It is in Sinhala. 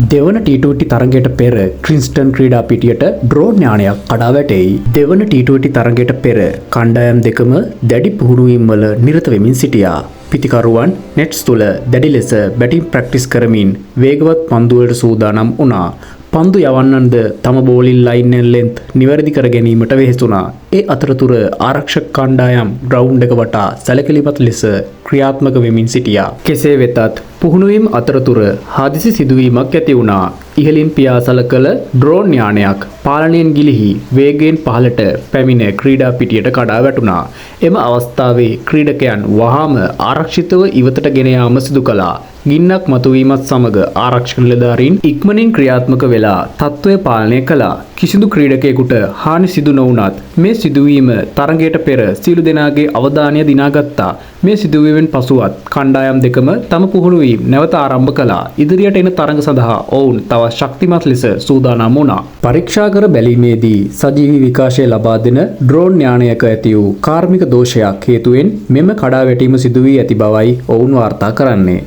දෙවන T20 තරගයට පෙර ක්‍රින්ස්ටන් ක්‍රීඩා පිටියට ඩ්‍රෝන් යානයක් කඩා වැටෙයි. දෙවන T20 තරගයට පෙර කණ්ඩායම් දෙකම දැඩි පුහුණුවීම් වල නිරත වෙමින් සිටියා. පිතිකරුවන් නෙට්ස් තුල දැඩි ලෙස බැටිං ප්‍රැක්ටිස් කරමින් වේගවත් පන්දු වලට සූදානම් වුණා. පන්දු යවන්නන්ද තම බෝලින් ලයින් ඇන් ලෙන්ත් නිවැරදි කර ගැනීමට වෙහෙසුණා. ඒ අතරතුර ආරක්ෂක කණ්ඩායම් ග්‍රවුන්ඩ් එක වටා සැලකිලිමත් ලෙස ක්‍රියාත්මක වෙමින් සිටියා. කෙසේ වෙතත් පුහුණුවීම් අතරතුර හදිසි සිදුවීමක් ඇති වුණා. ඉහළින් පියාසල කළ ඩ්‍රෝන් යානයක් පාලනයෙන් ගිලිහි වේගයෙන් පහළට පැමිණ ක්‍රීඩා පිටියට කඩා වැටුණා. එම අවස්ථාවේ ක්‍රීඩකයන් වහාම ආරක්ෂිතව ඉවතට ගෙන යාම සිදු කළා. ගින්නක් මතුවීමත් සමග ආරක්ෂක නිලධාරීන් ඉක්මනින් ක්‍රියාත්මක වෙලා තත්ත්වය පාලනය කළා. කිසිදු ක්‍රීඩකයෙකුට හානි සිදු නොවුණත් මේ සිදුවීම තරගයට පෙර සියලු දෙනාගේ අවධානය දිනාගත්තා. මේ සිදුවීමෙන් පසුවත් කණ්ඩායම් දෙකම තම පුහුණුවීම් නැවත ආරම්භ කළා. ඉදිරියට එන තරග සඳහා ඔවුන් තවත් ශක්තිමත් ලෙස සූදානම් වුණා. පරීක්ෂා කර බැලීමේදී සජීවී විකාශය ලබා දෙන ඩ්‍රෝන් යානයක ඇති වූ කාර්මික දෝෂයක් හේතුවෙන් මෙම කඩා වැටීම සිදු වී ඇති බවයි ඔවුන් වාර්තා කරන්නේ.